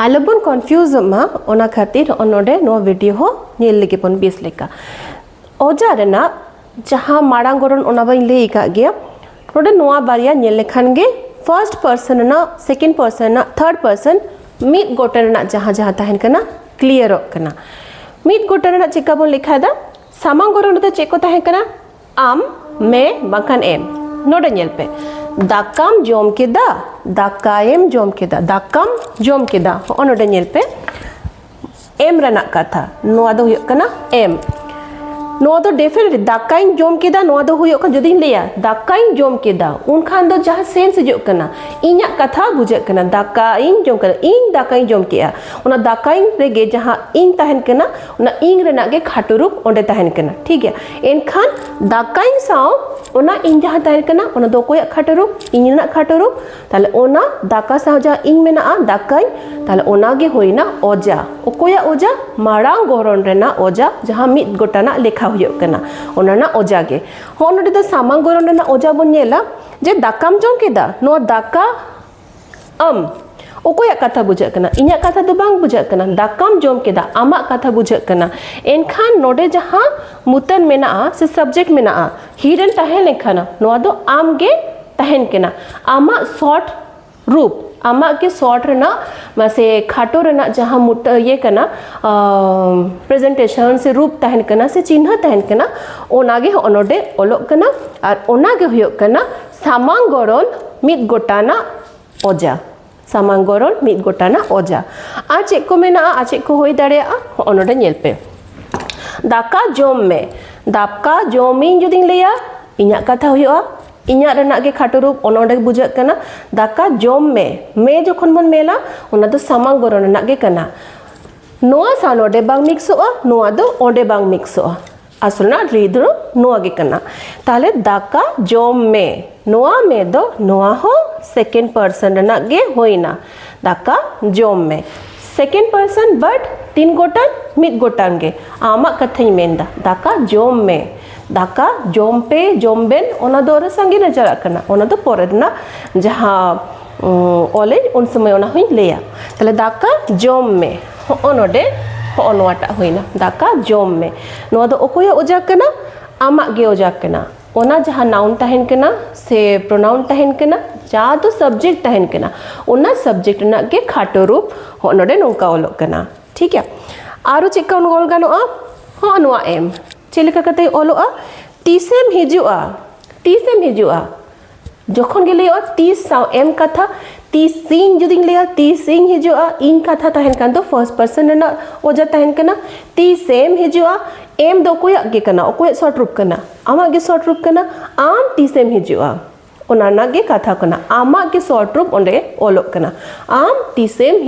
आलोबन confuse मा ओना खातिर नोडे नो वीडियो हो नेल लेके बन बेस लेका ओजा रेना जहां मारांग गरन ओना बाई ले का गया नोडे नोआ बारिया नेल लेखान गे फर्स्ट पर्सन ना सेकंड पर्सन ना थर्ड पर्सन मिड गोटर ना जहां जहां तहन कना क्लियर कना मिड गोटर ना चेका बन लिखा दा सामांग गरन द चेको तहन कना आम मे बाखान एम नोडे नेल पे दाकाम जोम केदा दाकाएम जोम केदा दाकाम जोम केदा ओनोडे नेल पे एम रना कथा नोआ दो हुयो कना एम नोआ दो डेफिनेटली दाकाइन जोम केदा नोआ दो हुयो कन जदिन लेया दाकाइन जोम केदा उन खान दो जहां सेंस हिजो कना इnya कथा बुझे कना दाकाइन जोम कना इन दाकाइन जोम केया ओना दाकाइन रेगे जहां इन तहन कना ओना इन रेना गे खाटो रूप ओंडे तहन कना ठीक है एनखान दाकाइन साव ओना इन जहां तहन कना ओना दो कोया खाटो रूप इन रेना खाटो रूप ताले ओना दाका साव जहां इन मेना आ दाकाइन ताले ओना गे होइना ओजा ओकोया ओजा मारांग गरन रेना ओजा जहां मिद गोटाना लेखा हुयो कना ओना ना ओजा गे हो नोडे द सामांग गरन रेना ओजा बन नेला जे दाकाम जोम केदा नो दाका ओकोया कथा बुझे कना इnya कथा दो बांग बुझे कना दाकाम जोम केदा आमा कथा बुझे कना एनखान नोडे जहां मुतन मेना से सब्जेक्ट मेना हिरन तहन लेखाना नोआ दो आम गे तहन केना आमा शॉर्ट रूप आमा के शॉर्ट रेना मासे खाटो रेना जहां मुट ये कना प्रेजेंटेशन से रूप तहन कना से चिन्ह तहन कना ओनागे ओनोडे ओलोक कना और ओनागे हुयो कना सामांग गरन मिद गोटाना ओजा सामांग गरन मिद गोटाना ओजा आ चेक को मेना आ चेक को होई दाड़े ओनोडे नेल पे दाका जोम में दाका जोमिन जुदिन लेया इnya कथा हुयो इnya रेना गे खाटो रूप ओनोडे बुझे कना दाका जोम में जखन बन मेला ओना दो सामांग गरन रेना गे कना नोआ सा नोडे बांग मिक्सोआ नोआ दो ओडे बांग मिक्सोआ असलना रीदरो नोआ गे कना ताले दाका जोम में नोआ में दो नोआ हो सेकंड पर्सन रेना गे होइना दाका जोम में सेकंड पर्सन बट तीन गोटान मिद गोटान गे आमा कथाई मेंदा दाका जोम में दाका जोम पे जोम बेन ओना दो संगे न चला कना ओना दो पोरेना जहां ओले उन समय ओना हुई लेया तले दाका जोम में ओनोडे ओनोटा हुईना दाका जोम में नो दो ओकोया ओजा कना आमा गे ओजा कना ओना जहां नाउन तहन कना से प्रोनाउन तहन कना जा तो सब्जेक्ट तहन कना ओना सब्जेक्ट ना गे खाटो रूप ओनोडे नोका ओलो कना ठीक है आरो चेका ओन ओल गानो हो नोआ एम चेलेका कते ओलोआ तीसेम हिजुआ जखन गे लेयो तीस साव एम कथा तीसिंग जुदिन लेया तीसिंग हिजुआ इन कथा तहन कान तो फर्स्ट पर्सन ना ओजा तहन कना तीसेम हिजुआ एम दो कोया गे कना ओकोया शॉर्ट रूप कना आमा गे शॉर्ट रूप कना आम तीसेम हिजुआ ओना ना गे कथा कना आमा गे शॉर्ट रूप ओंडे ओलोक कना आम तीसेम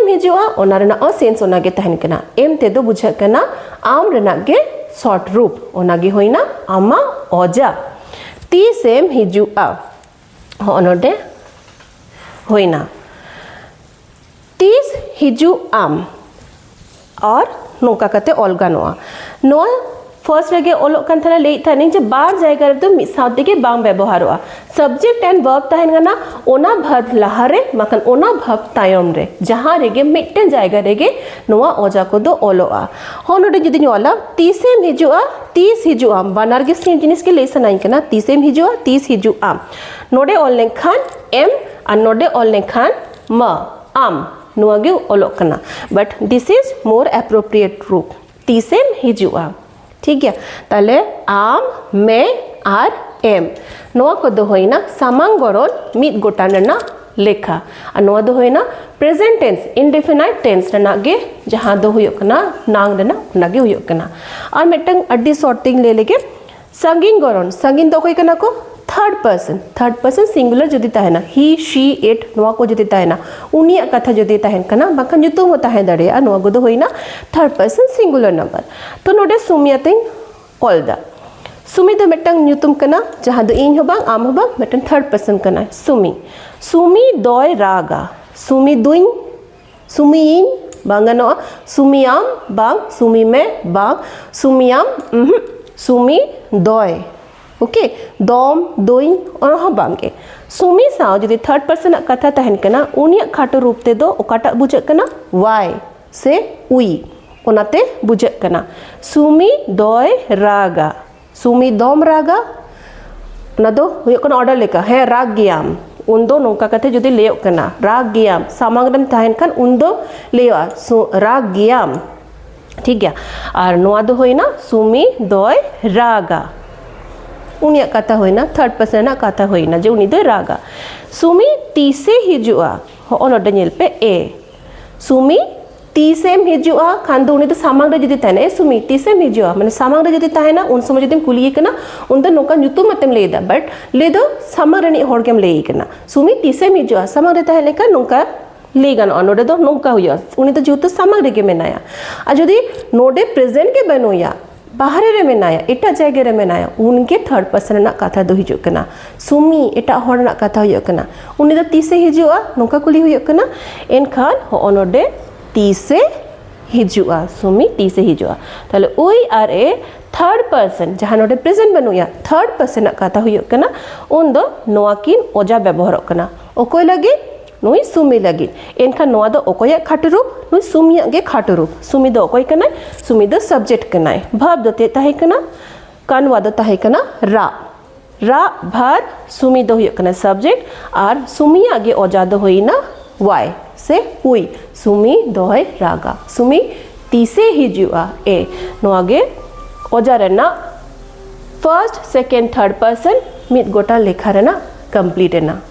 हिजुआ ओना रेना ओ सेंस ओना गे तहन कना एम ते दो बुझा कना आम रेना गे शॉर्ट रूप ओना गे होइना आमा ओजा तीसेम हिजुआ ओनोडे होइना तीस हिजु आम और नोका कते ऑल गानोआ नोआ फर्स्ट रेगे ओलोक कान थाला लेई थानी जे बार जायगा रे तो मिद साउते के बांग व्यवहारोआ सब्जेक्ट एंड वर्ब तहन गना ओना भर्ब लाहारे मखन ओना भर्ब तायम रे जहां रेगे मिटन जायगा रेगे नोआ ओजा को दो ओलोआ हो नोडे जुदी ओला तीसेम हिजुआ तीस हिजुआ बानार गे सेम जिनिस के ले सनाई कना तीसेम हिजुआ तीस हिजुआ नोडे ओल लेखान एम और नोडे ओल लेखान म आम नोआ गे ओलोक कना but this is more appropriate रूप तीसेम हिजुआ ठीक है ताले आम में आर एम नोआ को दो होइना सामांग गरन मिद गोटान रेना लेखा और नोआ दो होइना प्रेजेंट टेंस इनडेफिनाइट टेंस रेना गे जहां दो हुयो कना नांग रेना ओना गे हुयो कना और मिटंग अड्डी सॉर्टिंग ले लेके संगिन गरन संगिन दो कोई कना को थर्ड पर्सन सिंगुलर जदि तहना ही शी इट नोआ को जदि तहना उनिया कथा जदि तहन कना बखन जुतुम हो तहन दड़े नोआ गो दो होइना थर्ड पर्सन सिंगुलर नंबर तो नोडे सुमियातिंग ओलदा सुमी दो मिटंग न्यूतुम कना जहां दो इन हो बांग आम हो बांग मिटंग थर्ड पर्सन कना सुमी दोय रागा सुमी दुइन सुमी इन बांगनो सुमियाम बांग सुमी में बांग सुमियाम सुमी दोय ओके दम दोई और बांगे सुमी साव जुदी थर्ड पर्सन कथा तहन कना उनिया खाटो रूप ते दो ओकाटा बुझे कना वाई से उई ओनाते बुझे कना सुमी दोय रागा सुमी दम रागा ना दो हुयो कना ऑर्डर लेका है राग गियाम उन दो नोका कथे जुदी लेयो कना राग गियाम सामांग रम तहन कन उन दो लेयो राग गियाम ठीक गया और नोआ दो होइना सुमी दोय रागा उनिया कथा होइना थर्ड पर्सन कथा होइना जे उनी दो रागा सुमी तीसे हिजुआ हो नोडे नेल पे ए सुमी तीसेम हिजुआ खान दो उनी दो सामांग रे जदी तहने सुमी तीसेम हिजुआ माने सामांग रे जदी तहना उन समय जदी कुलिए कना उन दो नोका nyutum मतेम लेदा बट ले दो सामांग रे नि होड़ केम लेई कना सुमी तीसेम हिजुआ सामांग रे तहले का नोका ले गानो नोडे दो नोका हुया उनी दो जेहेतु सामांग रे के मेनाया आ जदी नोडे प्रेजेंट के बनोया बाहरे रे मेनाया एटा जायगा रे मेनाया उनके थर्ड पर्सन ना कथा दो हिजु कना सुमी एटा होड़ ना कथा हुयो कना उनी दो तीसे हिजुआ नोका कुली हुयो कना एनखान हो नोडे तीसे हिजुआ सुमी तीसे हिजुआ ताले ओई आर ए थर्ड पर्सन जहां नोडे प्रेजेंट बनुया थर्ड पर्सन कथा हुयो कना उन दो नोआ किन ओजा व्यवहार कना ओकोय लगे नुई सुमी लगी एनखान नोआ दो ओकोया खाटो रूप नुई सुमिया गे खाटो रूप सुमी दो ओकोय कनाय सुमी दो सब्जेक्ट कनाय भाव दो ते ताहे कना कानवा दो ताहे कना रा रा भार सुमी दो हुयो कना सब्जेक्ट और सुमिया गे ओजा दो होइना वाई से हुई सुमी दोय रागा सुमी तीसे हिजुआ ए नोआ गे ओजा रेना फर्स्ट सेकेंड थर्ड पर्सन मिद गोटा लेखा रेना कंप्लीट एना